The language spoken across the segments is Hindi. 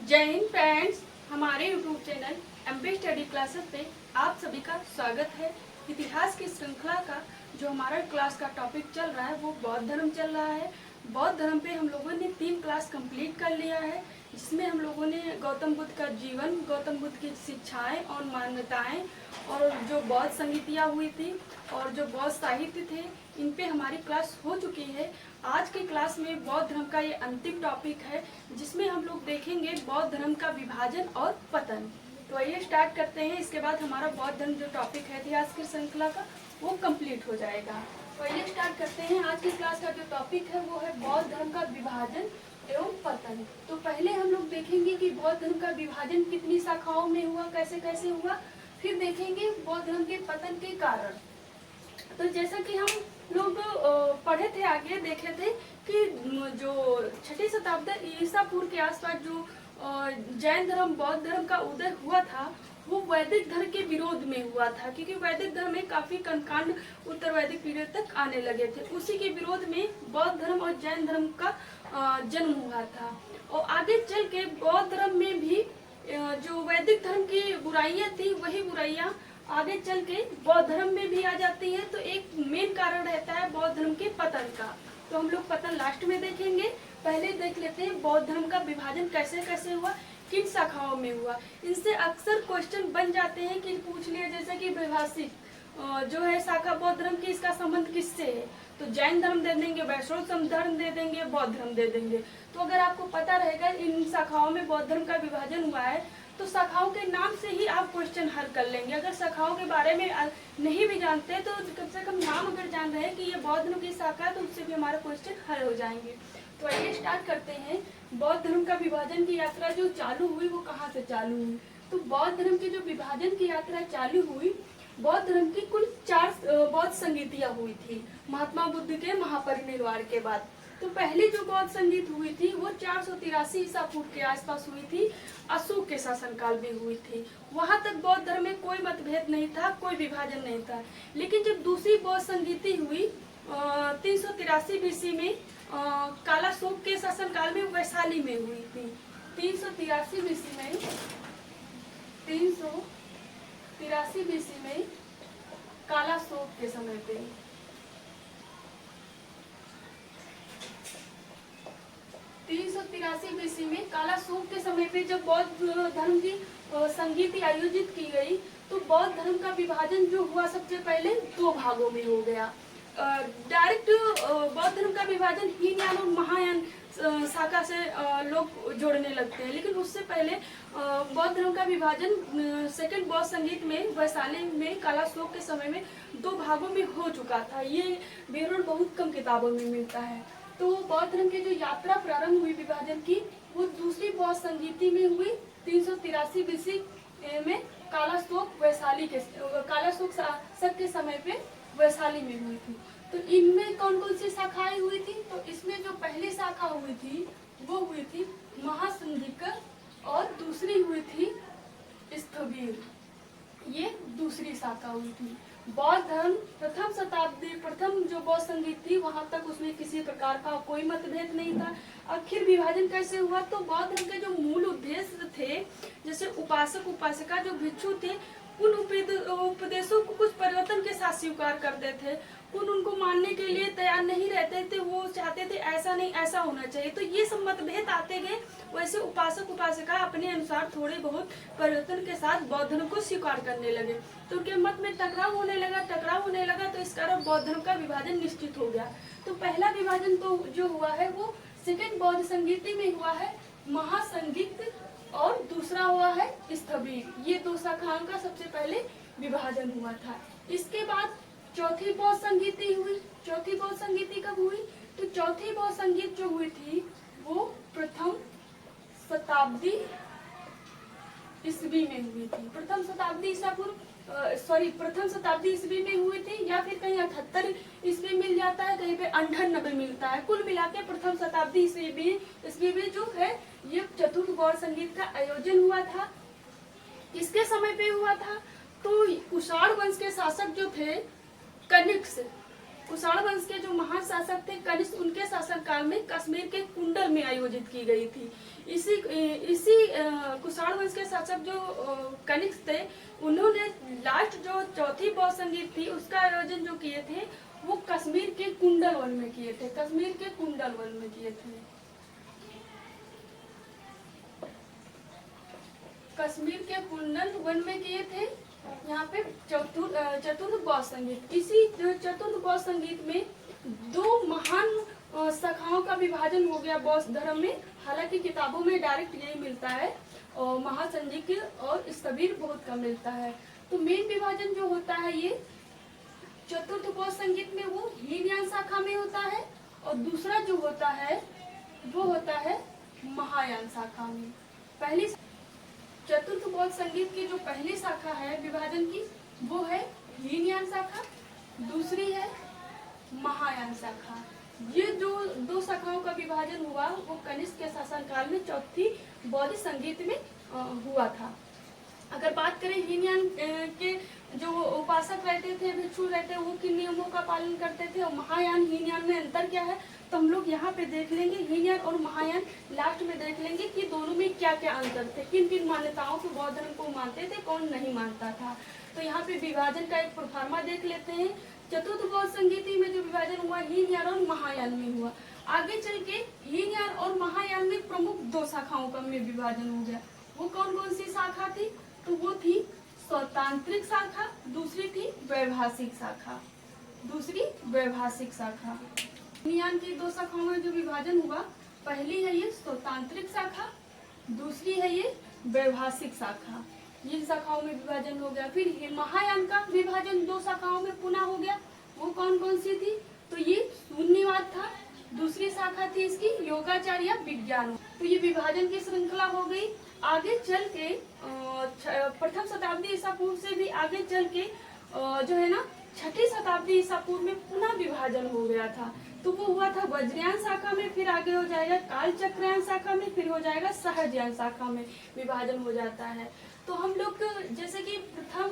जय हिंद फ्रेंड्स, हमारे YouTube channel MP study classes पे आप सभी का स्वागत है। इतिहास की श्रृंखला का जो हमारा क्लास का टॉपिक चल रहा है वो बौद्ध धर्म चल रहा है। बौद्ध धर्म पे हम लोगों ने 3 क्लास कंप्लीट कर लिया है, जिसमें हम लोगों ने गौतम बुद्ध का जीवन, गौतम बुद्ध की शिक्षाएं और मान्यताएं और जो बौद्ध संगीतियाँ हुई थी और जो बौद्ध साहित्य थे, इन पे हमारी क्लास हो चुकी है। आज की क्लास में बौद्ध धर्म का ये अंतिम टॉपिक है, जिसमें हम लोग देखेंगे बौद्ध धर्म का विभाजन और पतन। तो आइए स्टार्ट करते हैं। इसके बाद हमारा बौद्ध धर्म जो टॉपिक है इतिहास की श्रृंखला का वो कंप्लीट हो जाएगा। तो आइए स्टार्ट करते हैं। आज की क्लास का जो टॉपिक है वो है बौद्ध धर्म का विभाजन एवं पतन। तो पहले हम लोग देखेंगे कि बौद्ध धर्म का विभाजन कितनी शाखाओं में हुआ, कैसे कैसे हुआ। फिर देखेंगे बौद्ध धर्म के पतन के कारण। तो जैसा कि हम लोग पढ़े थे, आगे देखे थे कि जो 6ठी शताब्दी ईसा पूर्व के आसपास जो जैन धर्म, बौद्ध धर्म का उदय हुआ था वो वैदिक धर्म के विरोध में हुआ था, क्योंकि वैदिक धर्म में काफी कर्मकांड उत्तर वैदिक पीरियड तक आने लगे थे। उसी के विरोध में बौद्ध धर्म और जैन धर्म का जन्म हुआ था। और आगे चल के बौद्ध धर्म में भी जो वैदिक धर्म की बुराइयां थी वही बुराइयां आगे चल के बौद्ध धर्म में भी आ जाती है। तो एक मेन कारण रहता है बौद्ध धर्म के पतन का। तो हम लोग पतन लास्ट में देखेंगे। पहले देख लेते हैं बौद्ध धर्म का विभाजन कैसे कैसे हुआ, किन शाखाओं में हुआ। इनसे अक्सर क्वेश्चन बन जाते हैं कि पूछ लिया, जैसे कि वैभाषिक जो है शाखा बौद्ध धर्म की, इसका संबंध किससे है। तो जैन धर्म दे देंगे, वैष्णव धर्म दे देंगे, बौद्ध धर्म दे देंगे। तो अगर आपको पता रहेगा इन शाखाओं में बौद्ध धर्म का विभाजन हुआ है तो शाखाओं के नाम से ही आप क्वेश्चन हल कर लेंगे। अगर शाखाओं के बारे में नहीं भी जानते तो कम से कम नाम अगर जान रहे कि ये बौद्ध धर्म की शाखा है तो उससे भी हमारा क्वेश्चन हल हो जाएंगे। तो आइए स्टार्ट करते हैं। बौद्ध धर्म का विभाजन की यात्रा जो चालू हुई वो कहाँ से चालू हुई। तो बौद्ध धर्म की जो विभाजन की यात्रा चालू हुई, बौद्ध धर्म की कुल 4 बौद्ध संगीतियाँ हुई थी महात्मा बुद्ध के महापरिनिर्वाण के बाद। तो पहली जो बौद्ध संगीत हुई थी वो 483 ईसा पूर्व के आसपास हुई थी, अशोक के शासनकाल में हुई थी। वहां तक बौद्ध धर्म में कोई मतभेद नहीं था, कोई विभाजन नहीं था। लेकिन जब दूसरी बौद्ध संगीति हुई 383 बीसी में कालाशोक के शासनकाल में वैशाली में हुई थी। 383 बीसी में 383 बीसी में कालाशोक के समय पे 383 बीसी में कालाशोक के समय पे जब बौद्ध धर्म की संगीति आयोजित की गई तो बौद्ध धर्म का विभाजन जो हुआ सबसे पहले 2 भागों में हो गया। डायरेक्ट बौद्ध धर्म का विभाजन हीनयान और महायान शाखा से लोग जोड़ने लगते हैं, लेकिन उससे पहले बौद्ध धर्म का विभाजन सेकंड बौद्ध संगीत में वैशाली में कालाशोक के समय में 2 भागों में हो चुका था। ये विवरण बहुत कम किताबों में मिलता है। तो बौद्ध धर्म की जो यात्रा प्रारंभ हुई विभाजन की वो दूसरी बौद्ध संगीति में हुई 383 बीसी में कालाशोक शासक के समय पे वैशाली में हुई थी। तो इनमें कौन कौन सी शाखाएं हुई थी। तो इसमें जो पहली शाखा हुई थी वो हुई थी महासंधिक और दूसरी हुई थी स्थविर। ये दूसरी शाखा हुई थी। बौद्ध धर्म प्रथम जो बौद्ध संगीत थी वहां तक उसमें किसी प्रकार का कोई मतभेद नहीं था। आखिर विभाजन कैसे हुआ। तो बौद्ध धर्म के जो मूल उद्देश्य थे, जैसे उपासक उपासिका जो भिक्षु थे, उन उपदेशों को कुछ परिवर्तन के साथ स्वीकार करते थे, उनको मानने के लिए तैयार नहीं रहते थे। वो चाहते थे ऐसा नहीं ऐसा होना चाहिए। तो ये सब मतभेद आते गए। वैसे उपासक उपासिका अपने अनुसार थोड़े बहुत परिवर्तन के साथ बौद्ध धर्म को स्वीकार करने लगे। तो उनके मत में टकराव होने लगा तो इस कारण बौद्ध धर्म का विभाजन निश्चित हो गया। तो पहला विभाजन तो जो हुआ है वो सेकंड बौद्ध संगीति में हुआ है, महासंगीत, और दूसरा हुआ है स्थविर। ये 2 शाखाओं का सबसे पहले विभाजन हुआ था। इसके बाद चौथी बौद्ध संगीति हुई। चौथी बौद्ध संगीति कब हुई। तो चौथी बौद्ध संगीत जो हुई थी वो प्रथम शताब्दी ईस्वी में हुई थी। प्रथम शताब्दी ईस्वी में हुई थी, या फिर कहीं 78 ईस्वी मिल जाता है, कहीं पे 98 मिलता है। कुल मिला के प्रथम शताब्दी ईस्वी में जो है ये चतुर्थ बौद्ध संगीत का आयोजन हुआ था। किसके समय पे हुआ था। तो कुषाण वंश के शासक जो थे कनिष्क, कुषाण वंश के जो महान शासक थे कनिष्क, उनके शासनकाल में कश्मीर के कुंडल में आयोजित की गई थी। इसी कुषाण वंश के शासक जो कनिष्क थे, उन्होंने लास्ट जो चौथी बौद्ध संगीत थी उसका आयोजन जो किए थे वो कश्मीर के कुंडल वन में किए थे। कश्मीर के कुंडल वन में किए थे। कश्मीर के कुंडल वन में किए थे। यहाँ पे चतुर्थ बौद्ध संगीत, इसी चतुर्थ बौद्ध संगीत में दो महान शाखाओं का विभाजन हो गया बौद्ध धर्म में। हालांकि किताबों में डायरेक्ट यही मिलता है और महासंगीत और स्तवीर बहुत कम मिलता है। तो मेन विभाजन जो होता है ये चतुर्थ बौद्ध संगीत में वो हीनयान शाखा में होता है, और दूसरा जो होता है वो होता है महायान शाखा में। पहली चतुर्थ बौद्ध संगीत की जो पहली शाखा है विभाजन की वो है हीनयान शाखा, दूसरी है महायान शाखा। ये जो दो शाखाओं का विभाजन हुआ वो कनिष्क के शासनकाल में चौथी बौद्ध संगीत में हुआ था। अगर बात करें हीनयान के जो उपासक रहते थे, भिक्षु रहते, वो किन नियमों का पालन करते थे और महायान हीनयान में अंतर क्या है, तो हम लोग यहाँ पे देख लेंगे। हीनयान और महायान लास्ट में देख लेंगे कि दोनों में क्या क्या अंतर थे, किन किन मान्यताओं को बौद्ध धर्म को मानते थे, कौन नहीं मानता था। तो यहाँ पे विभाजन का एक प्रोफार्मा देख लेते हैं। चतुर्थ बौद्ध संगीति में जो विभाजन हुआ हीनयान और महायान में हुआ। आगे चल के हीनयान और महायान में प्रमुख दो शाखाओं का में विभाजन हो गया। वो कौन कौन सी शाखा थी, तो वो थी स्वतांत्रिक शाखा, दूसरी थी वैभाषिक शाखा। दूसरी वैभाषिक शाखा। हीनयान की दो शाखाओं में जो विभाजन हुआ, पहली है ये स्वतांत्रिक शाखा, दूसरी है ये वैभाषिक शाखा। ये शाखाओं में विभाजन हो गया। फिर महायान का विभाजन दो शाखाओं में पुनः हो गया। वो कौन कौन सी थी, तो ये शून्यवाद था, दूसरी शाखा थी इसकी योगाचार या विज्ञान। तो ये विभाजन की श्रृंखला हो गई। आगे चल के प्रथम शताब्दी ईसा पूर्व से भी आगे चल के जो है ना छठी शताब्दी ईसा पूर्व में पुनः विभाजन हो गया था। तो वो हुआ था वज्रयान शाखा में, फिर आगे हो जाएगा कालचक्रायन शाखा में, फिर हो जाएगा सहजयान शाखा में विभाजन हो जाता है। तो हम लोग जैसे कि प्रथम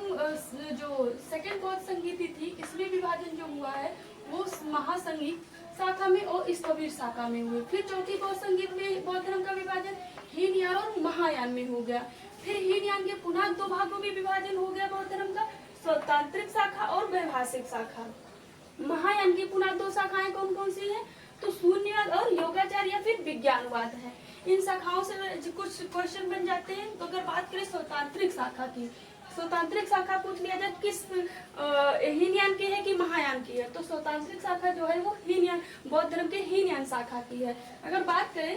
जो सेकंड बौद्ध संगीति थी, इसमें विभाजन जो हुआ है वो महासंगीत शाखा में और स्तवीर शाखा में हुए। फिर चौथी बौद्ध संगीत में बौद्ध धर्म का विभाजन हीनयान और महायान में हो गया। फिर हीनयान के पुनः दो भागों में विभाजन हो गया बौद्ध धर्म का, स्वतांत्रिक शाखा और वैभाषिक शाखा। महायान की पुनः दो शाखाएं कौन कौन सी हैं, तो शून्यवाद और योगाचार या फिर विज्ञानवाद है। इन शाखाओं से कुछ क्वेश्चन बन जाते हैं। तो अगर बात करें स्वतांत्रिक शाखा की, स्वतांत्रिक शाखा पूछ लिया जाए किस हीनयान की है कि महायान की है, तो स्वतांत्रिक शाखा जो है वो हीनयान बौद्ध धर्म के हीनयान शाखा की है। अगर बात करें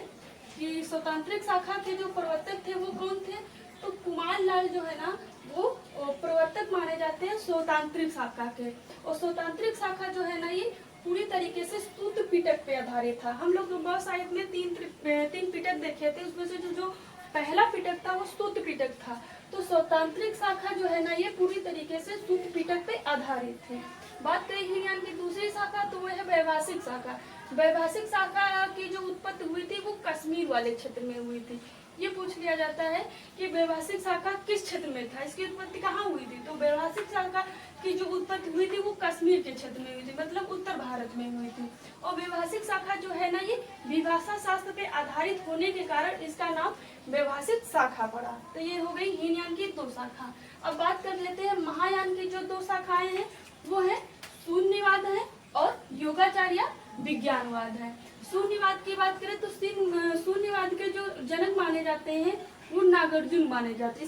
कि स्वतांत्रिक शाखा के जो प्रवर्तक थे वो कौन थे, तो कुमार लाल जो है ना वो प्रवर्तक माने जाते हैं स्वतांत्रिक शाखा के। और स्वतांत्रिक शाखा जो है ना ये पूरी तरीके से सूत्र पिटक पे आधारित था। हम लोग बौद्ध साहित्य में तीन पिटक देखे थे, उसमें से जो पहला पिटक था वो सूत्र पिटक था। तो स्वतांत्रिक शाखा जो है ना ये पूरी तरीके से सूत्र पिटक पे आधारित थी। बात करें हीनयान की दूसरी शाखा, तो वो है वैभाषिक शाखा। वैभाषिक शाखा की जो उत्पत्ति हुई थी वो कश्मीर वाले क्षेत्र में हुई थी। ये पूछ लिया जाता है कि वैभाषिक शाखा किस क्षेत्र में था, इसकी उत्पत्ति कहाँ हुई थी, तो वैभाषिक शाखा की जो उत्पत्ति हुई थी वो कश्मीर के क्षेत्र में हुई थी, मतलब उत्तर भारत में हुई थी। और वैभाषिक शाखा जो है ना ये विभाषा शास्त्र पे आधारित होने के कारण इसका नाम वैभाषिक शाखा पड़ा। तो ये हो गई हीनयान की दो शाखा। अब बात कर लेते हैं महायान की जो दो शाखाएं हैं, वो है शून्यवाद है और योगाचार या विज्ञानवाद है। शून्यवाद की बात करें तो शून्यवाद के जो जनक माने जाते हैं वो नागार्जुन माने जाते हैं।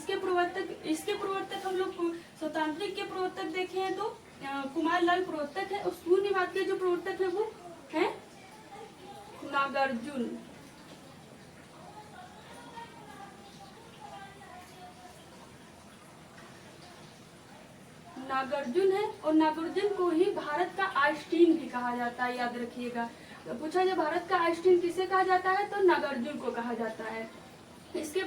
इसके प्रवर्तक हम लोग स्वतांत्रिक के प्रवर्तक देखे हैं तो कुमार लाल प्रवर्तक है, और शून्यवाद के जो प्रवर्तक है वो है नागार्जुन। नागार्जुन है, और नागार्जुन को ही भारत का आइंस्टीन भी कहा जाता है, याद रखिएगा। तो पूछा जाए भारत का आइंस्टीन किसे कहा जाता है, तो नागार्जुन को कहा जाता है। इसके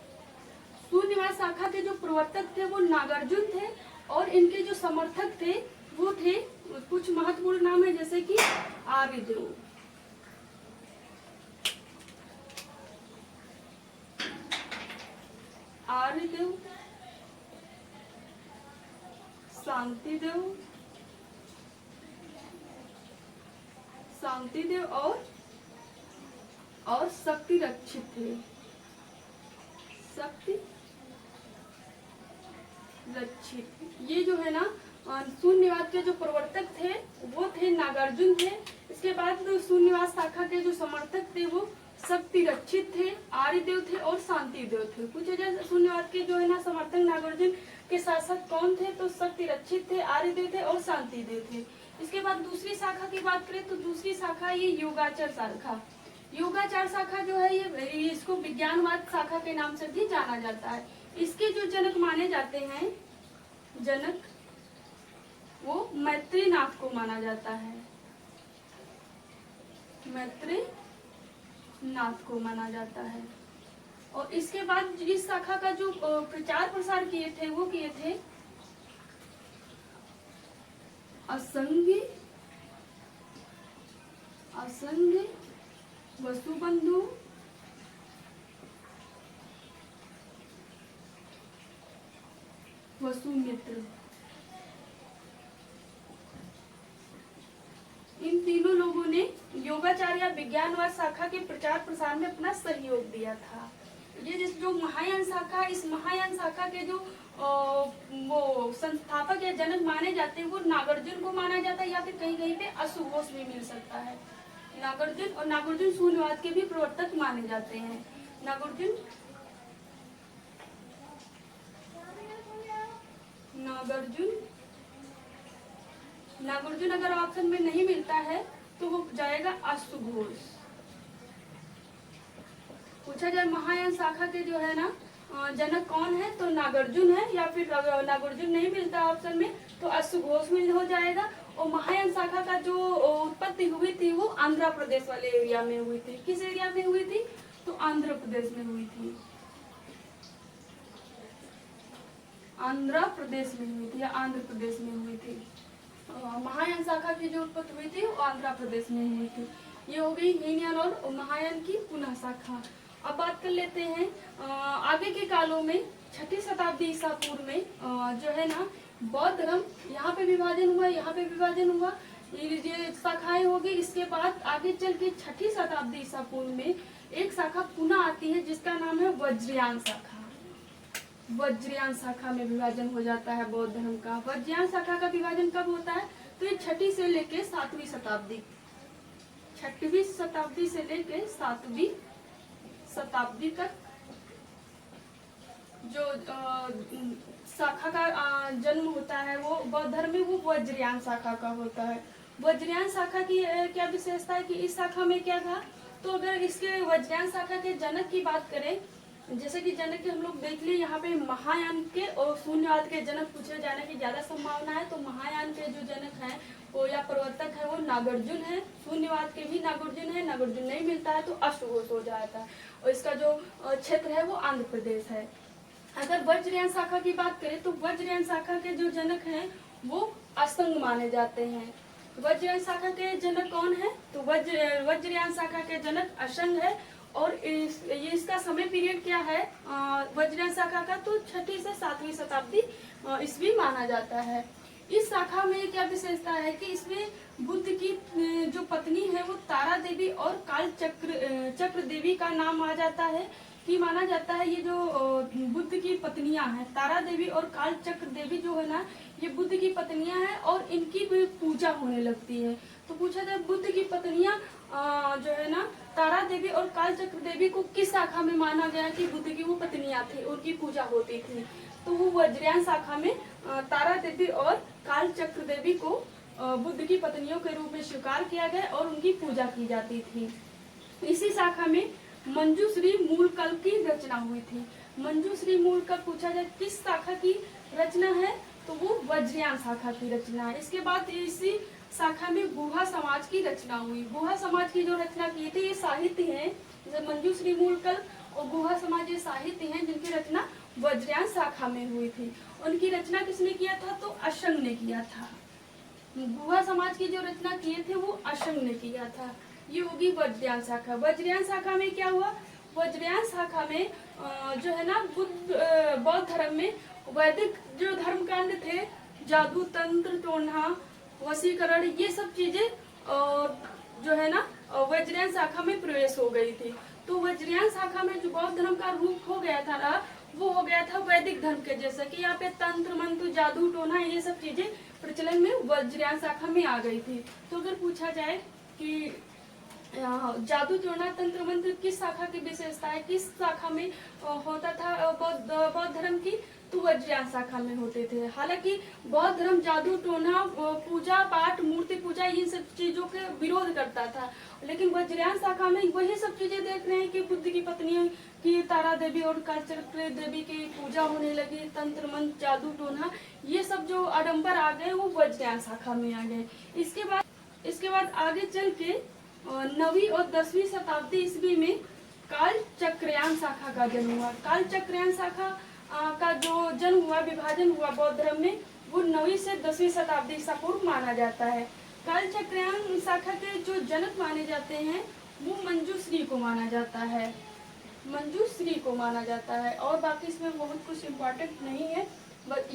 शून्यवाद शाखा के जो प्रवर्तक थे वो नागार्जुन थे, और इनके जो समर्थक थे वो थे कुछ महत्वपूर्ण नाम है, जैसे कि आर्यदेव, शांतिदेव, शांतिदेव और शक्ति रक्षित थे। शक्ति रक्षित ये जो है ना शून्यवाद के जो प्रवर्तक थे वो थे नागार्जुन थे। इसके बाद शून्यवाद शाखा के जो समर्थक थे वो शक्ति रक्षित थे, आर्यदेव थे और शांतिदेव थे। पूछा जाए शून्यवाद के जो है ना समर्थक नागार्जुन के साथ साथ कौन थे, तो शक्ति रक्षित थे, आर्यदेव थे और शांतिदेव थे। इसके बाद दूसरी शाखा की बात करें तो दूसरी शाखा ये योगाचार शाखा। योगाचार शाखा जो है ये इसको विज्ञानवाद शाखा के नाम से भी जाना जाता है। इसके जो जनक माने जाते हैं, जनक वो मैत्रेयनाथ को माना जाता है, मैत्रेयनाथ को माना जाता है। और इसके बाद इस शाखा का जो प्रचार प्रसार किए थे वो किए थे असंग वसुबंधु वसुमित्र। इन तीनों लोगों ने योगाचार या विज्ञानवाद शाखा के प्रचार प्रसार में अपना सहयोग दिया था। ये जिस जो महायान शाखा, इस महायान शाखा के जो वो संस्थापक या जनक माने जाते हैं वो नागार्जुन को माना जाता है, या फिर कहीं कहीं पे अशुघोष भी मिल सकता है। नागार्जुन शून्यवाद के भी प्रवर्तक माने जाते हैं। नागार्जुन अगर ऑप्शन में नहीं मिलता है तो वो जाएगा अशुघोष। पूछा जाए महायान शाखा के जो है ना जनक कौन है, तो नागार्जुन है, या फिर नागार्जुन नहीं मिलता ऑप्शन में तो अशुघोष में हो जाएगा। और महायान शाखा का जो उत्पत्ति हुई थी वो आंध्र प्रदेश वाले एरिया में हुई थी। किस एरिया में हुई थी, तो आंध्र प्रदेश में हुई थी। आंध्र प्रदेश में हुई थी या आंध्र प्रदेश में हुई थी। महायान शाखा की जो उत्पत्ति हुई थी वो आंध्र प्रदेश में हुई थी। ये हो गई हीनयान और महायान की पुनः शाखा। अब बात कर लेते हैं आगे के कालों में 6ठी शताब्दी ईसा पूर्व में जो है ना बौद्ध धर्म यहाँ पे विभाजन हुआ, यहाँ पे विभाजन हुआ, ये शाखाएं होगी। इसके बाद आगे चल के 6ठी शताब्दी ईसा पूर्व में एक शाखा पुनः आती है जिसका नाम है वज्रयान शाखा। वज्रयान शाखा में विभाजन हो जाता है बौद्ध धर्म का। वज्रयान शाखा का विभाजन कब होता है, तो ये 6ठी से लेके 7वीं शताब्दी, 6वीं शताब्दी से लेके 7वीं शताब्दी तक जो शाखा का जन्म होता है वो बौद्ध धर्म में वो वज्रयान शाखा का होता है। वज्रयान शाखा की क्या विशेषता है कि इस शाखा में क्या था, तो अगर इसके वज्रयान शाखा के जनक की बात करें, जैसे कि जनक के हम लोग देख लिए यहाँ पे महायान के और शून्यवाद के जनक पूछे जाने की ज्यादा संभावना है। तो महायान के जो जनक हैं वो या प्रवर्तक है वो नागार्जुन है, शून्यवाद के भी नागार्जुन है। नागार्जुन नहीं मिलता है तो अशुघोष हो जाता है। और इसका जो क्षेत्र है वो आंध्र प्रदेश है। अगर वज्रयान शाखा की बात करें तो वज्रयान शाखा के जो जनक हैं वो असंग माने जाते हैं। वज्रयान शाखा के जनक कौन है, तो वज्रयान शाखा के जनक असंग है। और ये इसका समय पीरियड क्या है वज्रयान शाखा का, तो 6ठी से 7वीं शताब्दी ईस्वी माना जाता है। इस शाखा में क्या विशेषता है कि इसमें बुद्ध की जो पत्नी है वो तारा देवी और काल चक्र देवी का नाम आ जाता है कि माना जाता है ये जो बुद्ध की पत्नियां हैं तारा देवी और काल चक्र देवी जो है ना ये बुद्ध की पत्नियां हैं और इनकी भी पूजा होने लगती है। तो पूछा जाए बुद्ध की पत्नियां जो है ना तारा देवी और काल चक्र देवी को किस शाखा में माना गया कि बुद्ध की वो पत्नियां थी, उनकी पूजा होती थी, तो वो वज्रयान शाखा में तारा देवी और काल चक्र देवी को बुद्ध की पत्नियों के रूप में स्वीकार किया गया और उनकी पूजा की जाती थी। इसी शाखा में मंजूश्री मूलकल्प की रचना हुई थी। मंजूश्री मूलकल्प पूछा जाए किस शाखा की रचना है, तो वो वज्रयान शाखा की रचना है। इसके बाद इसी शाखा में गुहा समाज की रचना हुई। गुहा समाज की जो रचना की थी ये साहित्य है, जैसे मंजूश्री मूलकल्प और गुहा समाज ये साहित्य हैं जिनकी रचना वज्रयान शाखा में हुई थी। उनकी रचना किसने किया था, तो असंग ने किया था। गुहा समाज की जो रचना किए थे वो असंग ने किया था। ये होगी वज्रयान शाखा। वज्रयान शाखा में क्या हुआ, वज्रयान शाखा में जो है ना बौद्ध धर्म में वैदिक जो धर्म कांड थे, जादू तंत्र टोना वशीकरण ये सब चीजें जो है ना वज्रयान शाखा में प्रवेश हो गई थी। तो वज्रयान शाखा में जो बौद्ध धर्म का रूप हो गया था ना, वो हो गया था वैदिक धर्म के जैसा कि यहाँ पे तंत्र मंत्र जादू टोना ये सब चीजें प्रचलन में वज्रयान शाखा में आ गई थी। तो अगर पूछा जाए कि जादू टोना तंत्र मंत्र किस शाखा की विशेषता है, किस शाखा में होता था बौद्ध धर्म की, तो वज्रयान शाखा में होते थे। हालांकि बौद्ध धर्म जादू टोना पूजा पाठ मूर्ति पूजा इन सब चीजों के विरोध करता था, लेकिन वज्रयान शाखा में वही सब चीजें देख रहे हैं कि बुद्ध की पत्नी की तारा देवी और कालचक्र देवी की पूजा होने लगी, तंत्र मंत्र जादू टोना ये सब जो आडंबर आ गए वो वज्रयान शाखा में आ गए। इसके बाद आगे चल के 9वीं और 10वीं शताब्दी ईस्वी में काल चक्रयान शाखा का जन्म हुआ। काल चक्रयान शाखा का जो जन्म हुआ, विभाजन हुआ बौद्ध धर्म में, वो 9वीं से 10वीं शताब्दी ईसा पूर्व माना जाता है। काल चक्रयान शाखा के जो जनक माने जाते हैं वो मंजूश्री को माना जाता है, मंजूश्री को माना जाता है। और बाकी इसमें बहुत कुछ इम्पोर्टेंट नहीं है,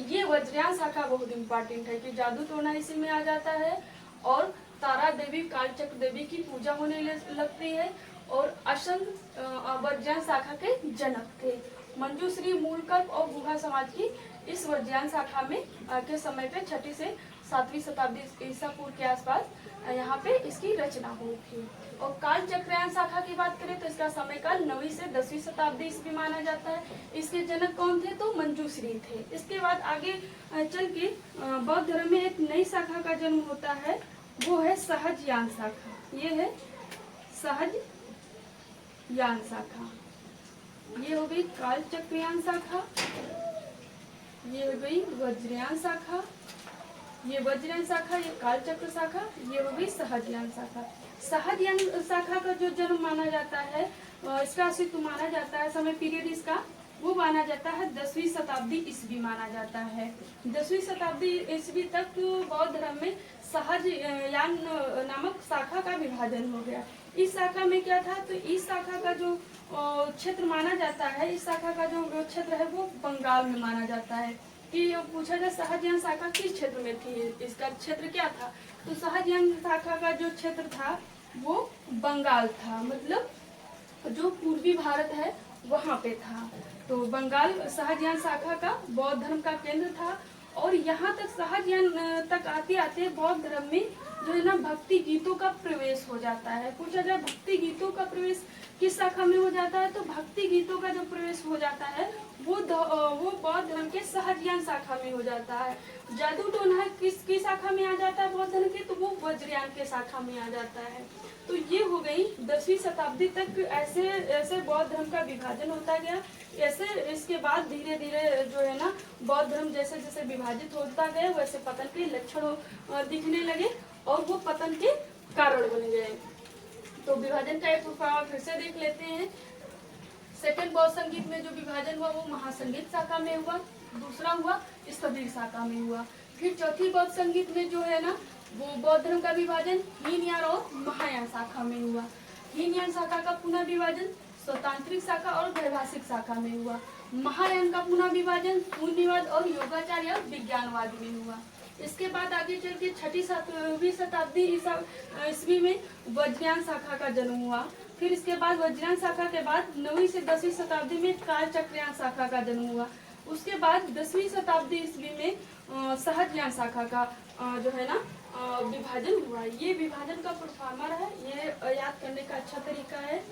ये वज्रयान शाखा बहुत इम्पोर्टेंट है कि जादू टोना इसी में आ जाता है और तारा देवी कालचक्र देवी की पूजा होने लगती है और असंग वज्रयान शाखा के जनक थे। मंजूश्री मूलकल्प और गुहा समाज की इस वज्रयान शाखा में के समय पे 6वीं से 7वीं शताब्दी ईसा पूर्व के आसपास यहाँ पे इसकी रचना हुई थी। और काल चक्रयान शाखा की बात करें तो इसका समय काल 9वीं से 10वीं शताब्दी ईस्वी माना जाता है। इसके जनक कौन थे, तो मंजूश्री थे। इसके बाद आगे चल के बौद्ध धर्म में एक नई शाखा का जन्म होता है, वो है सहजयान शाखा। ये है सहजयान शाखा। ये हो गई काल चक्रयान शाखा, ये हो गई वज्रयान शाखा, ये वज्रयान शाखा, ये काल चक्र शाखा, ये हो गई सहजयान शाखा। सहजयान शाखा का जो जन्म माना जाता है, इसका अस्तित्व माना जाता है, समय पीरियड इसका वो माना जाता है 10वीं शताब्दी ईस्वी माना जाता है। 10वीं शताब्दी ईस्वी तक बौद्ध धर्म में सहजयान नामक शाखा का विभाजन हो गया। इस शाखा में क्या था, तो इस शाखा का जो क्षेत्र माना जाता है, इस शाखा का जो क्षेत्र है वो बंगाल में माना जाता है। कि पूछा जाए सहजयान शाखा किस क्षेत्र में थी, इसका क्षेत्र क्या था, तो सहजयान शाखा का जो क्षेत्र था वो बंगाल था, मतलब जो पूर्वी भारत है वहाँ पे था। तो बंगाल सहजयान शाखा का बौद्ध धर्म का केंद्र था। और यहाँ तक सहजयान तक आते आते बौद्ध धर्म में जो है ना भक्ति गीतों का प्रवेश हो जाता है। पूछा जाए भक्ति गीतों का प्रवेश किस शाखा में हो जाता है, तो भक्ति गीतों का जो प्रवेश हो जाता है वो बौद्ध धर्म के सहजयान शाखा में हो जाता है। जादू टोना किसकी शाखा में आ जाता है बौद्ध धर्म के, तो वो वज्रयान के शाखा में आ जाता है। तो ये हो गई 10वीं शताब्दी तक ऐसे ऐसे बौद्ध धर्म का विभाजन होता गया। ऐसे इसके बाद धीरे धीरे जो है ना बौद्ध धर्म जैसे जैसे विभाजित होता गया वैसे पतन के लक्षण दिखने लगे और वो पतन के कारण बन गए। तो विभाजन का एक प्रभाव फिर से देख लेते हैं। सेकंड बौद्ध संगीत में जो विभाजन हुआ वो महासंगीत शाखा में हुआ, दूसरा हुआ स्थविर शाखा में हुआ। फिर चौथी बौद्ध संगीत में जो है ना वो बौद्ध धर्म का विभाजन हीनयान और महायान शाखा में हुआ। हीनयान शाखा का पुनः विभाजन स्वतांत्रिक शाखा और वैभाषिक शाखा में हुआ। महायान का पुनः विभाजन शून्यवाद और योगाचार या विज्ञानवाद में हुआ। इसके बाद आगे चल के 6वीं शताब्दी ईस्वी में वज्रयान शाखा का जन्म हुआ। फिर इसके बाद वज्रयान शाखा के बाद 9वीं से 10वीं शताब्दी में काल चक्रयान शाखा का जन्म हुआ। उसके बाद 10वीं शताब्दी ईस्वी में सहजयान शाखा का जो है ना विभाजन हुआ। ये विभाजन का परफॉर्मर है, ये याद करने का अच्छा तरीका है।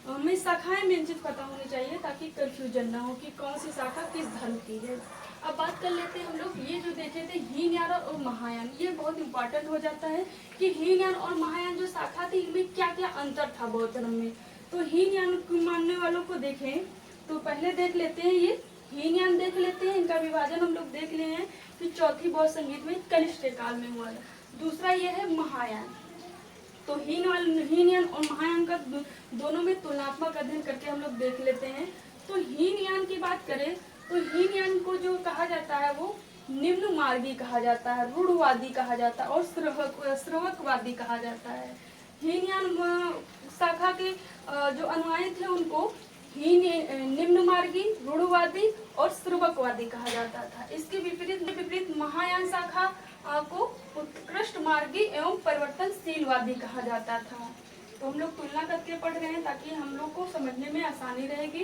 हमें शाखाएं मेंचित पता होनी चाहिए ताकि कंफ्यूजन ना हो कि कौन सी शाखा किस धर्म की है। अब बात कर लेते हैं हम लोग, ये जो देखे थे हीनयान और महायान, ये बहुत इंपॉर्टेंट हो जाता है कि हीनयान और महायान जो शाखा थी इनमें क्या क्या अंतर था बौद्ध धर्म में। तो हीनयान मानने वालों को देखें तो पहले देख लेते हैं, ये हीनयान देख लेते हैं, इनका विभाजन हम लोग देख लिए हैं कि चौथी बौद्ध संगीत में कनिष्ठ काल में हुआ। दूसरा ये है महायान। तो हीनयान और महायान का दोनों में तुलनात्मक अध्ययन करके हम लोग देख लेते हैं। तो हीनयान की बात करें तो हीनयान को जो कहा जाता है वो निम्न मार्गी कहा जाता है, रूढ़वादी कहा जाता है और श्रवकवादी कहा जाता है। हीनयान शाखा के जो अनुयायी थे उनको निम्न मार्गी, रूढ़वादी और श्रवकवादी कहा जाता था। इसके विपरीत महायान शाखा को उत्कृष्ट मार्गी एवं परिवर्तनशीलवादी कहा जाता था। तो हम लोग तुलना करके पढ़ रहे हैं ताकि हम लोग को समझने में आसानी रहेगी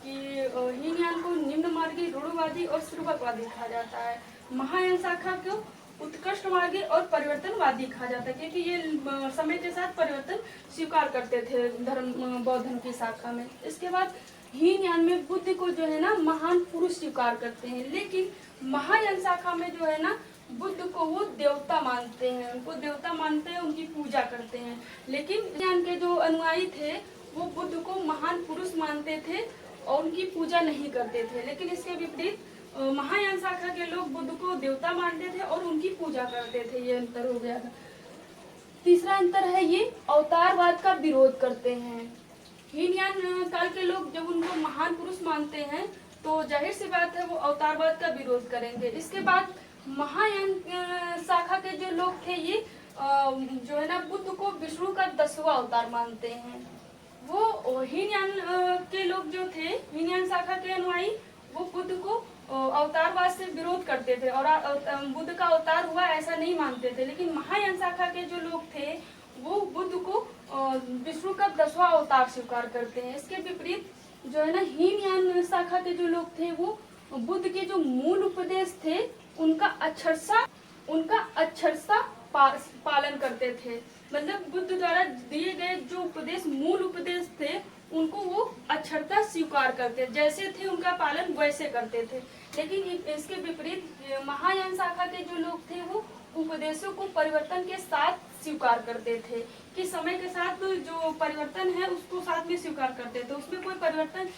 कि हीनयान को निम्न मार्गी, रूढ़वादी और श्रवकवादी कहा जाता है। महायान शाखा को उत्कृष्ट मार्गी और परिवर्तनवादी कहा जाता है, क्योंकि ये समय के साथ परिवर्तन स्वीकार करते थे बौद्ध धर्म की शाखा में। इसके बाद हीनयान में बुद्ध को जो है ना महान पुरुष स्वीकार करते हैं, लेकिन महायान शाखा में जो है ना बुद्ध को वो देवता मानते हैं, उनको देवता मानते हैं, उनकी पूजा करते हैं। लेकिन हीनयान के जो अनुयायी थे वो बुद्ध को महान पुरुष मानते थे और उनकी पूजा नहीं करते थे। लेकिन इसके विपरीत महायान शाखा के लोग बुद्ध को देवता मानते थे और उनकी पूजा करते थे। ये अंतर हो गया था। तीसरा अंतर है ये अवतारवाद का विरोध करते हैं। हीनयान काल के लोग जब उनको महान पुरुष मानते हैं तो जाहिर सी बात है वो अवतारवाद का विरोध करेंगे। इसके बाद महायान शाखा के जो लोग थे ये जो है ना बुद्ध को विष्णु का 10वां अवतार मानते हैं। वो हीनयान के लोग जो थे, हीनयान शाखा के अनुयायी, वो बुद्ध को अवतारवाद से विरोध करते थे और बुद्ध का अवतार हुआ ऐसा नहीं मानते थे। लेकिन महायान शाखा के जो लोग थे वो बुद्ध को विष्णु का 10वां अवतार स्वीकार करते हैं। इसके विपरीत जो है ना हीनयान शाखा के जो लोग थे वो बुद्ध के जो मूल उपदेश थे उनका अक्षरशः पालन करते थे। मतलब बुद्ध द्वारा दिए गए जो उपदेश, मूल उपदेश थे, उनको वो अक्षरता स्वीकार करते, जैसे थे उनका पालन वैसे करते थे। लेकिन इसके विपरीत महायान शाखा के जो लोग थे वो उपदेशों को परिवर्तन के साथ स्वीकार करते थे, कि समय के साथ जो परिवर्तन है उसको साथ में स्वीकार करते थे। उसमें कोई परिवर्तन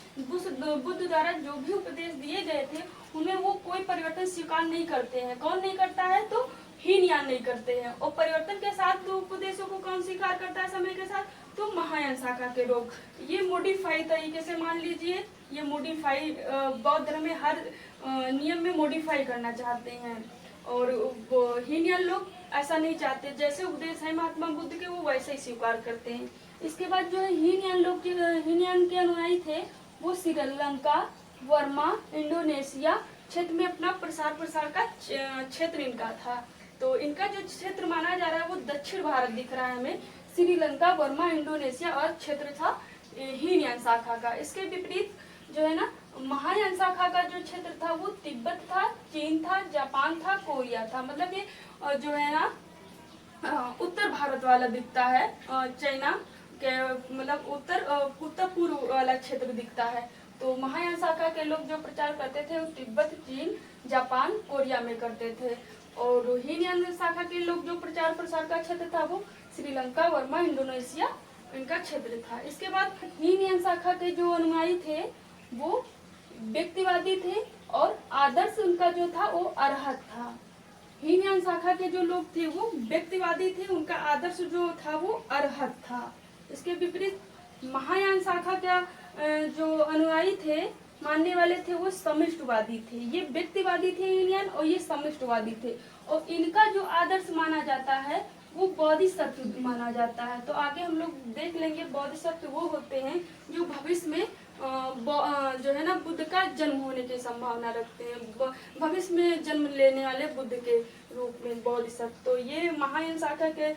बुद्ध द्वारा जो भी उपदेश दिए गए थे उनमें वो कोई परिवर्तन स्वीकार नहीं करते हैं। कौन नहीं करता है? तो हीनयान नहीं करते हैं। और परिवर्तन के साथ तो उपदेशों को कौन स्वीकार करता है समय के साथ? तो महायान शाखा के लोग। ये मॉडिफाई तरीके से मान लीजिए, ये मॉडिफाई बौद्ध धर्म में हर नियम में मॉडिफाई करना चाहते हैं और हीनयान लोग ऐसा नहीं चाहते। जैसे उपदेश है महात्मा बुद्ध के वो वैसे ही स्वीकार करते हैं। इसके बाद जो है हीनयान के अनुयायी थे वो श्रीलंका, बर्मा, इंडोनेशिया क्षेत्र में अपना प्रसार का क्षेत्र इनका था। तो इनका जो क्षेत्र माना जा रहा है वो दक्षिण भारत दिख रहा है हमें। श्रीलंका, बर्मा, इंडोनेशिया और क्षेत्र था हीनयान शाखा का। इसके विपरीत जो है ना महायान शाखा का जो क्षेत्र था वो तिब्बत था, चीन था, जापान था, कोरिया था। मतलब ये जो है ना उत्तर भारत वाला दिखता है, चाइना के मतलब उत्तर पूर्व वाला क्षेत्र दिखता है। तो महायान शाखा के लोग जो प्रचार करते थे वो तिब्बत, चीन, जापान, कोरिया में करते थे। और हीनयान शाखा के लोग जो प्रचार प्रसार का क्षेत्र था वो श्रीलंका, बर्मा, इंडोनेशिया इनका क्षेत्र था। इसके बाद हीनयान शाखा के जो अनुयायी थे वो व्यक्तिवादी थे और आदर्श उनका जो था वो अरहत था। हीनयान शाखा के जो लोग थे वो व्यक्तिवादी थे, उनका आदर्श जो था वो अरहत था। इसके विपरीत महायान शाखा का जो अनुयायी थे, मानने वाले थे, वो समिष्टवादी थे। ये व्यक्तिवादी थे हीनयान और ये समिष्टवादी थे। और इनका जो आदर्श माना जाता है वो बोधिसत्व माना जाता है। तो आगे हम लोग देख लेंगे बोधिसत्व वो होते हैं जो भविष्य में जो है ना बुद्ध का जन्म होने की संभावना रखते हैं, भविष्य में जन्म लेने वाले बुद्ध के रूप में बोधिसत्व। तो ये महायान शाखा के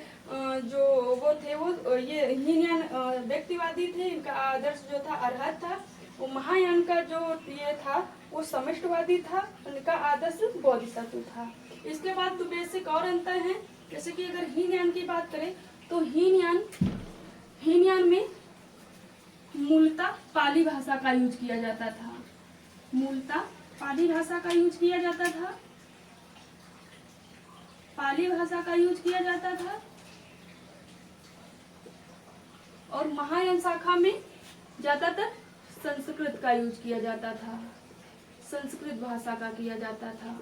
जो वो थे वो ये हीनयान व्यक्तिवादी थे, इनका आदर्श जो था अरहत था। वो महायान का जो ये था वो समिष्टवादी था, उनका आदर्श बोधिसत्व था। इसके बाद तो बेसिक और अंतर है, जैसे कि अगर हीनयान की बात करें तो हीनयान में मूलतः पाली भाषा का यूज किया जाता था। मूलतः पाली भाषा का यूज किया जाता था। पाली भाषा का यूज किया जाता था। और महायान शाखा में ज्यादातर संस्कृत का यूज किया जाता था, संस्कृत भाषा का किया जाता था।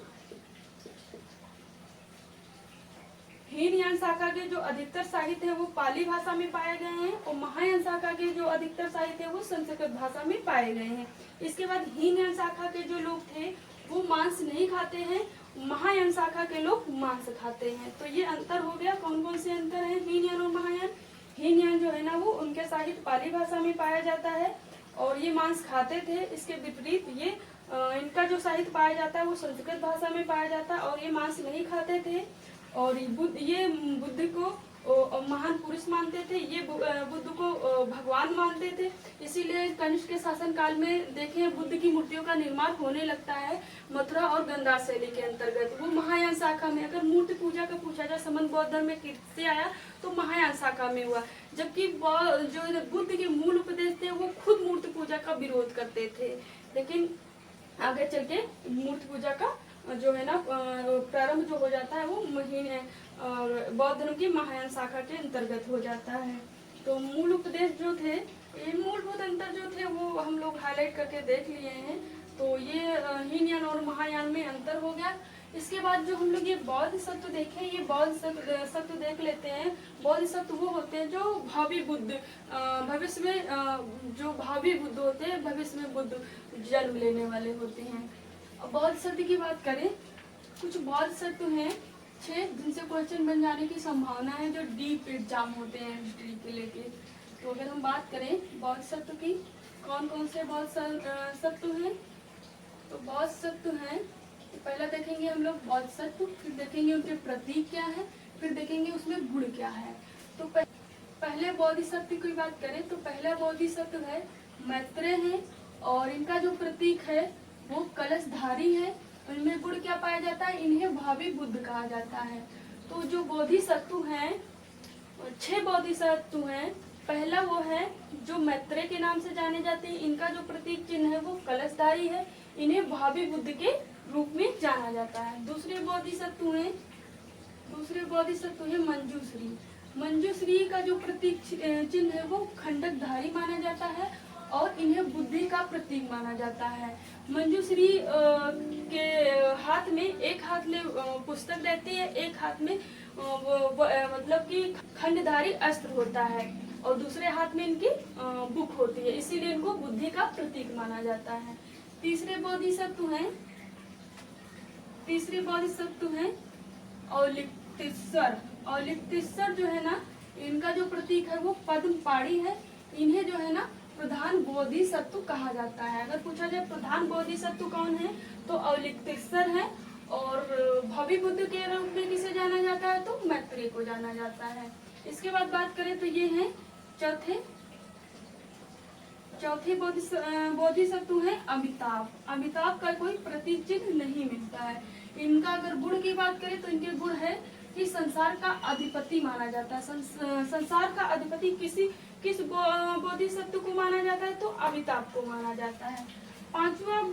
हीनयान शाखा के जो अधिकतर साहित्य है वो पाली भाषा में पाए गए हैं और महायान शाखा के जो अधिकतर साहित्य है वो संस्कृत भाषा में पाए गए हैं। इसके बाद हीनयान शाखा के जो लोग थे वो मांस नहीं खाते हैं, महायान शाखा के लोग मांस खाते हैं। तो ये अंतर हो गया। कौन कौन से अंतर है हीनयान और महायान? हीनयान जो है ना वो उनके साहित्य पाली भाषा में पाया जाता है और ये मांस खाते थे। इसके विपरीत ये इनका जो साहित्य पाया जाता है वो संस्कृत भाषा में पाया जाता है, और ये मांस नहीं खाते थे। और ये बुद्ध को महान पुरुष मानते थे, ये बुद्ध को भगवान मानते थे। इसीलिए कनिष्क के शासन काल में देखें बुद्ध की मूर्तियों का निर्माण होने लगता है मथुरा और गांधार शैली के अंतर्गत। वो महायान शाखा में, अगर मूर्ति पूजा का पूछा जाए संबंध बौद्ध धर्म में किससे आया तो महायान शाखा में हुआ। जबकि जो बुद्ध के मूल उपदेश थे वो खुद मूर्ति पूजा का विरोध करते थे, लेकिन आगे चल के मूर्ति पूजा का जो है ना प्रारंभ जो हो जाता है वो महीने और बौद्ध धर्म की महायान शाखा के अंतर्गत हो जाता है। तो मूल उपदेश जो थे, ये मूलभूत अंतर जो थे वो हम लोग हाईलाइट करके देख लिए हैं। तो ये हीनयान और महायान में अंतर हो गया। इसके बाद जो हम लोग ये बौद्ध सत्व देखें, ये बौद्ध सत्व देख लेते हैं। बौद्ध सत्व वो होते हैं जो भावी बुद्ध भविष्य में जो भावी बुद्ध होते हैं, भविष्य में बुद्ध जन्म लेने वाले होते हैं। बौद्ध सत्व की बात करें, कुछ बौद्ध सत्व हैं 6 जिनसे क्वेश्चन बन जाने की संभावना है, जो डीप एग्जाम होते हैं हिस्ट्री के लेके। तो अगर हम बात करें बौद्ध सत्व की, कौन कौन से बौद्ध सत्व हैं, तो बौद्ध सत्व हैं, तो पहला देखेंगे हम लोग बौद्ध सत्व, फिर देखेंगे उनके प्रतीक क्या है, फिर देखेंगे उसमें गुण क्या है। तो पहले बोधिसत्व की बात करें तो पहला बोधिसत्व है मैत्रेय है, और इनका जो प्रतीक है वो कलशधारी है। इनमें गुण क्या पाया जाता है, इन्हें भावी बुद्ध कहा जाता है। तो जो बोधिसत्व हैं 6 बोधिसत्व हैं। पहला वो है जो मैत्रेय के नाम से जाने जाते हैं, इनका जो प्रतीक चिन्ह है वो कलशधारी है, इन्हें भावी बुद्ध के रूप में जाना जाता है। दूसरे बोधिसत्व है मंजूश्री। मंजूश्री का जो प्रतीक चिन्ह है वो खंडकधारी माना जाता है, और इन्हें बुद्धि का प्रतीक माना जाता है। मंजूश्री के हाथ में, एक हाथ में पुस्तक रहती है, एक हाथ में मतलब कि खंडधारी अस्त्र होता है, और दूसरे हाथ में इनकी बुक होती है, इसीलिए इनको बुद्धि का प्रतीक माना जाता है। तीसरे बोधिसत्व हैं औलिकतेश्वर। औलिकतेश्वर जो है ना, इनका जो प्रतीक है वो पद्म पाणी है। इन्हें जो है ना प्रधान बोधिसत्व कहा जाता है। अगर पूछा जाए प्रधान बोधिसत्व कौन है तो औलिकतेश्वर है, और भावी बुद्ध के रूप में किसे जाना जाता है तो मैत्रेय को जाना जाता है। इसके बाद बात करें तो ये हैं चौथे बोधिसत्व है अमिताभ। अमिताभ का कोई प्रतीक चिन्ह नहीं मिलता है। इनका अगर गुण की बात करें तो इनके गुण है कि संसार का अधिपति माना जाता है। संसार का अधिपति किस बोधिसत्व को माना जाता है तो अमिताभ को माना जाता है। 5वां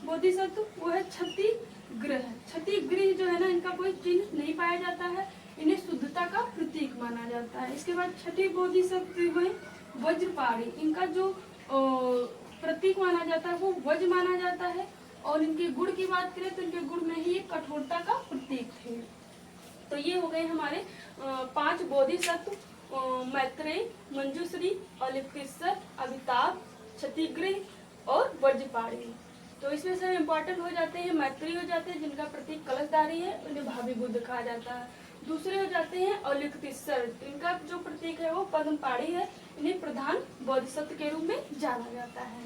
बोधिसत्व वो है क्षतिगृह। क्षतिगृह जो है ना, इनका कोई चिन्ह नहीं पाया जाता है, इन्हें शुद्धता का प्रतीक माना जाता है। इसके बाद छठी बोधिसत्व है वज्रपाणी। इनका जो प्रतीक माना जाता है वो वज्र माना जाता है, और इनके गुण की बात करें तो इनके गुण में ही एक कठोरता का प्रतीक थे। तो ये हो गए हमारे 5 बोधिसत्व, मैत्रेय, मंजूश्री, औलिकतेश्वर, अमिताभ, क्षतिगृह और वज्रपाणी। तो इसमें से इम्पोर्टेंट हो जाते हैं मैत्रेय हो जाते हैं जिनका प्रतीक कलशधारी है, उन्हें भावी बुद्ध कहा जाता है। दूसरे हो जाते हैं औलिकतेश्वर, इनका जो प्रतीक है वो पद्म पाणी है, इन्हें प्रधान बोधिसत्व के रूप में जाना जाता है।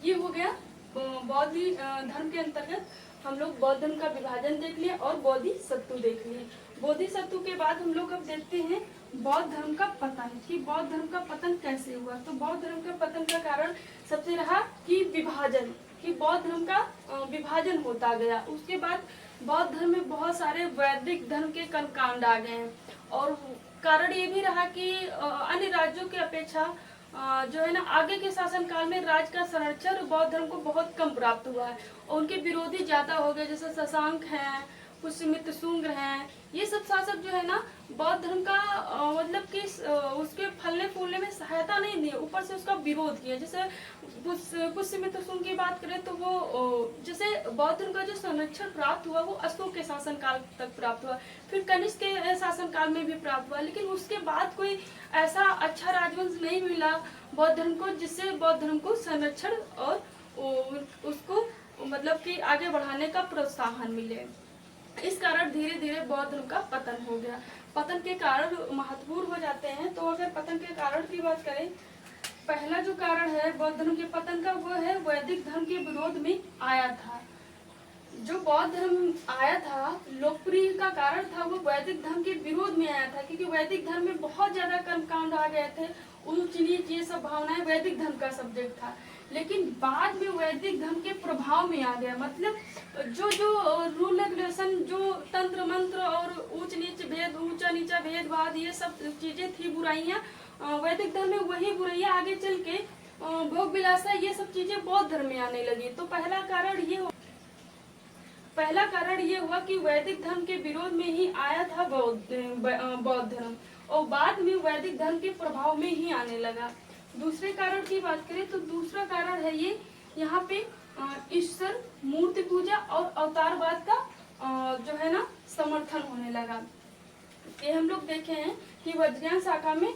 ये हो गया बौद्ध धर्म के अंतर्गत हम लोग बौद्ध धर्म का विभाजन देख लिए और बोधिसत्व देख लिए। बोधिसत्व के बाद हम लोग अब देखते हैं बौद्ध धर्म का पतन, कि बौद्ध धर्म का पतन कैसे हुआ। तो बौद्ध धर्म का पतन का कारण सबसे रहा कि विभाजन, कि बौद्ध धर्म का विभाजन होता गया। उसके बाद बौद्ध धर्म में बहुत सारे वैदिक धर्म के कर्मकांड आ गए हैं, और कारण ये भी रहा कि अन्य राज्यों की अपेक्षा जो है ना आगे के शासन काल में राज्य का संरक्षण बौद्ध धर्म को बहुत कम प्राप्त हुआ है, और उनके विरोधी ज्यादा हो गए, जैसे शशांक हैं, पुष्यमित्र शुंग हैं। ये सब शासक जो है ना बौद्ध धर्म का मतलब कि उसके फलने फूलने में सहायता नहीं दी, ऊपर से उसका विरोध किया। जैसे पुष्यमित्र शुंग की बात करें तो वो जैसे बौद्ध धर्म का जो संरक्षण प्राप्त हुआ वो अशोक के शासन काल तक प्राप्त हुआ, फिर कनिष्क के शासन काल में भी प्राप्त हुआ, लेकिन उसके बाद कोई ऐसा अच्छा राजवंश नहीं मिला बौद्ध धर्म को जिससे बौद्ध धर्म को संरक्षण और उसको मतलब कि आगे बढ़ाने का प्रोत्साहन मिले। इस कारण धीरे धीरे बौद्ध धर्म का पतन हो गया। पतन के कारण महत्वपूर्ण हो जाते हैं। तो अगर पतन के कारण की बात करें पहला जो कारण है बौद्ध धर्म के पतन का, वो है वैदिक धर्म के विरोध में आया था। जो बौद्ध धर्म आया था, लोकप्रिय का कारण था वो वैदिक धर्म के विरोध में आया था, क्योंकि वैदिक धर्म में बहुत ज्यादा कर्मकांड आ गए थे, ऊंच नीच ये सब भावनाएं वैदिक धर्म का सब्जेक्ट था। लेकिन बाद में वैदिक धर्म के प्रभाव में आ गया, मतलब जो जो रूल रेगुलेशन, जो तंत्र मंत्र और ऊंच नीच भेद, ऊंचा नीचा भेदभाव, ये सब चीजें थी बुराइयां, वैदिक धर्म में वही बुराइयां आगे चल के भोग विलासा ये सब चीजें बौद्ध धर्म में आने लगी। तो पहला कारण ये हुआ कि वैदिक धर्म के विरोध में ही आया था बौद्ध धर्म, और बाद में वैदिक धर्म के प्रभाव में ही आने लगा। दूसरे कारण की बात करें तो दूसरा कारण है ये, यहाँ पे ईश्वर, मूर्ति पूजा और अवतारवाद का जो है ना समर्थन होने लगा। ये हम लोग देखे हैं कि वज्रयान शाखा में,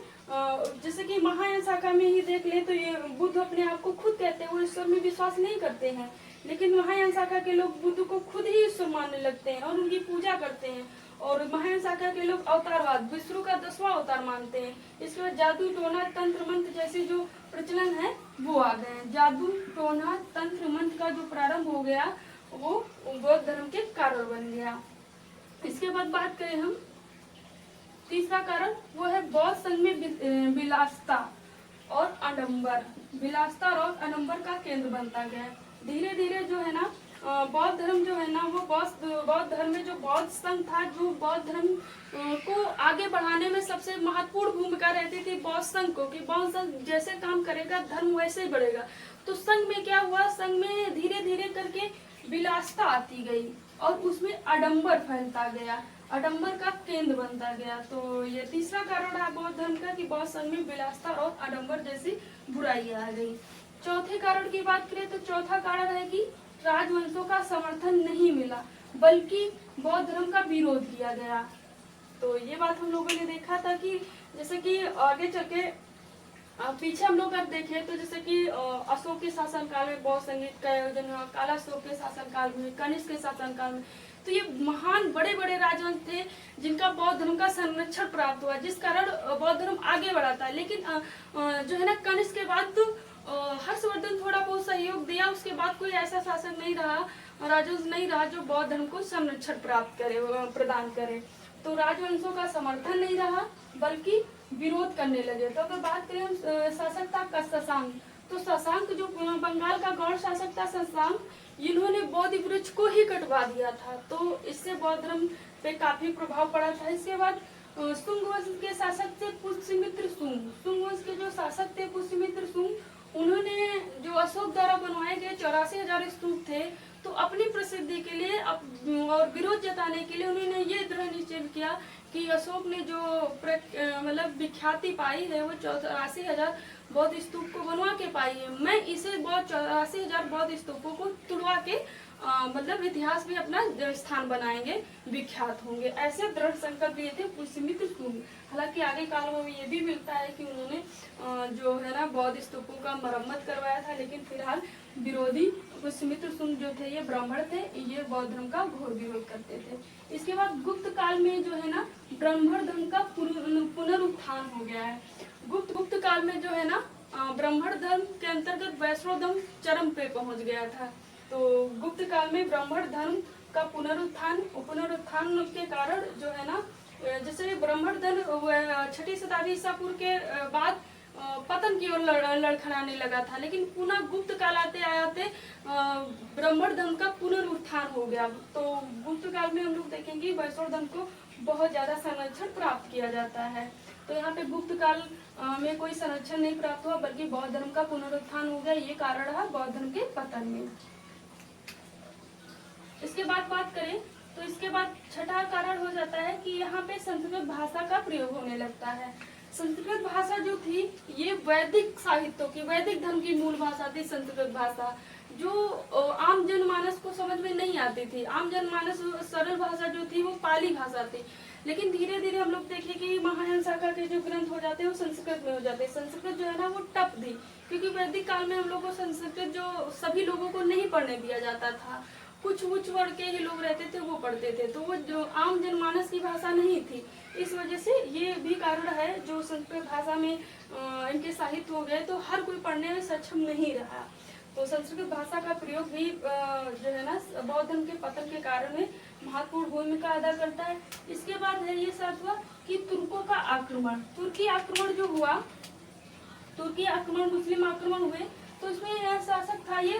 जैसे कि महायान शाखा में ही देख ले तो ये बुद्ध अपने आप को खुद कहते हैं, वो ईश्वर में विश्वास नहीं करते हैं, लेकिन महायान शाखा के लोग बुद्ध को खुद ही ईश्वर मानने लगते हैं और उनकी पूजा करते हैं। और महायान शाखा के लोग अवतारवाद, विष्णु का 10वां अवतार मानते हैं। इसके बाद जादू टोना तंत्र मंत्र जैसे जो प्रचलन है वो आ गए हैं। जादू टोना तंत्र मंत्र का जो प्रारंभ हो गया वो बौद्ध धर्म के कारण बन गया। इसके बाद बात करें हम, तीसरा कारण वो है बौद्ध संघ में विलासता और आडंबर, विलासता और आडंबर का केंद्र बनता गया। धीरे धीरे जो है ना बौद्ध धर्म जो है ना वो बौद्ध धर्म में जो बौद्ध संघ था, जो बौद्ध धर्म को आगे बढ़ाने में सबसे महत्वपूर्ण भूमिका रहती थी बौद्ध संघ को, कि बौद्ध संघ जैसे काम करेगा धर्म वैसे ही बढ़ेगा। तो संघ में क्या हुआ, संघ में धीरे धीरे करके विलासता आती गई और उसमें आडंबर फैलता गया, आडंबर का केंद्र बनता गया। तो ये तीसरा कारण है बौद्ध धर्म का कि बौद्ध संघ में विलासता और आडंबर जैसी बुराइयां आ गई। चौथे कारण की बात करें तो चौथा कारण है कि राजवंशों का समर्थन नहीं मिला, बल्कि बौद्ध धर्म का विरोध किया गया। तो ये बात हम लोगों ने देखा था कि जैसे कि आगे चल के पीछे हम लोग अब देखें तो जैसे कि अशोक के शासनकाल में बौद्ध संगीत का आयोजन हुआ, काला अशोक के शासनकाल में, कनिष्क के शासनकाल में। तो ये महान बड़े बड़े राजवंश थे जिनका बौद्ध धर्म का संरक्षण प्राप्त हुआ, जिस कारण बौद्ध धर्म आगे बढ़ा था। लेकिन जो है ना कनिष्क के बाद तो हर्षवर्धन थोड़ा बहुत सहयोग दिया, उसके बाद कोई ऐसा शासक नहीं रहा, राजवंश नहीं रहा जो बौद्ध धर्म को संरक्षण प्राप्त करे, प्रदान करे। तो राजवंशों का समर्थन नहीं रहा बल्कि विरोध करने लगे। तो अगर बात करें हम शासक था का शशांक, तो शशांक जो बंगाल का गौड़ शासक था शशांक, इन्होंने बोधि वृक्ष को ही कटवा दिया था, तो इससे बौद्ध धर्म पे काफी प्रभाव पड़ा था। इसके बाद शुंग वंश के शासक थे पुष्यमित्र शुंग, शुंग वंश के जो शासक थे पुष्यमित्र शुंग, उन्होंने जो अशोक द्वारा बनवाए गए 84,000 स्तूप थे, तो अपनी प्रसिद्धि के लिए और विरोध जताने के लिए उन्होंने ये दृढ़ निश्चय किया कि अशोक ने जो मतलब विख्याति पाई है वो 84,000 बौद्ध स्तूप को बनवा के पाई है, मैं इसे 84,000 बौद्ध स्तूपों को तुड़वा के मतलब इतिहास में अपना स्थान बनाएंगे, विख्यात होंगे। ऐसे दृढ़ संकल्प लिए थे पुष्यमित्र शुंग। हालांकि आगे काल में ये भी मिलता है कि उन्होंने जो है ना बौद्ध स्तूपों का मरम्मत करवाया था, लेकिन फिलहाल विरोधी पुष्यमित्र शुंग जो थे ये ब्राह्मण थे, ये बौद्ध धर्म का घोर विरोध करते थे। इसके बाद गुप्त काल में जो है ना ब्राह्मण धर्म का पुनरुत्थान हो गया है। गुप्त काल में जो है ना ब्राह्मण धर्म के अंतर्गत वैष्णव धर्म चरम पे पहुंच गया था। तो गुप्त काल में ब्राह्मण धर्म का पुनरुत्थान के कारण जो है ना, जैसे ब्राह्मण धर्म 6ठी शताब्दी ईसा पूर्व के बाद पतन की ओर लड़खड़ाने लगा था, लेकिन पुनः गुप्त काल आते ब्राह्मण धर्म का पुनरुत्थान हो गया। तो गुप्त काल में हम लोग देखेंगे वैष्णव धर्म को बहुत ज्यादा संरक्षण प्राप्त किया जाता है। तो यहाँ पे गुप्त काल में कोई संरक्षण नहीं प्राप्त हुआ, बल्कि बौद्ध धर्म का पुनरुत्थान हो गया, ये कारण रहा बौद्ध धर्म के पतन में। इसके बाद बात करें तो इसके बाद छठा कारण हो जाता है कि यहाँ पे संस्कृत भाषा का प्रयोग होने लगता है। संस्कृत भाषा जो थी ये वैदिक साहित्यों की, वैदिक धर्म की मूल भाषा थी संस्कृत भाषा, जो आम जनमानस को समझ में नहीं आती थी। आम जनमानस सरल भाषा जो थी वो पाली भाषा थी। लेकिन धीरे धीरे हम लोग देखें कि महायान शाखा के जो ग्रंथ हो जाते हैं वो संस्कृत में हो जाते हैं। संस्कृत जो है ना वो टप थी, क्योंकि वैदिक काल में हम लोग को संस्कृत जो सभी लोगों को नहीं पढ़ने दिया जाता था, कुछ उच्च वर्ग के ही लोग रहते थे वो पढ़ते थे, तो वो जो आम जनमानस की भाषा नहीं थी। इस वजह से ये भी कारण है जो संस्कृत भाषा में इनके साहित्य हो गए, तो हर कोई पढ़ने में सक्षम नहीं रहा। तो संस्कृत भाषा का प्रयोग भी जो है ना बौद्ध धर्म के पतन के कारण में महत्वपूर्ण भूमिका अदा करता है। इसके बाद है ये साथ हुआ कि तुर्कों का आक्रमण। तुर्की आक्रमण जो हुआ, तुर्की आक्रमण, मुस्लिम आक्रमण हुए, तो इसमें यह शासक था ये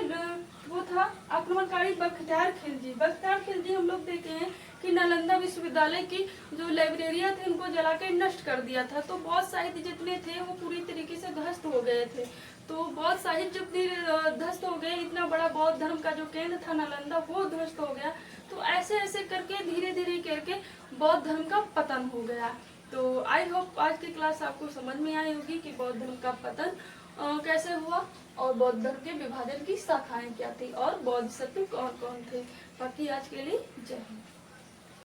वो था आक्रमणकारी बख्तियार खिलजी। बख्तियार खिलजी हम लोग देखे हैं कि नालंदा विश्वविद्यालय की जो लाइब्रेरियां थे उनको जला के नष्ट कर दिया था। तो बौद्ध साहित्य जितने थे वो पूरी तरीके से ध्वस्त हो गए थे। तो बौद्ध साहित्य जब ध्वस्त हो गए, इतना बड़ा बौद्ध धर्म का जो केंद्र था नालंदा वो ध्वस्त हो गया। तो ऐसे ऐसे करके धीरे धीरे करके बौद्ध धर्म का पतन हो गया। तो आई होप आज की क्लास आपको समझ में आई होगी कि बौद्ध धर्म का पतन कैसे हुआ और बौद्ध धर्म के विभाजन की शाखाएं क्या थी और बौद्ध सत्व कौन कौन थे। बाकी आज के लिए जय हिंद।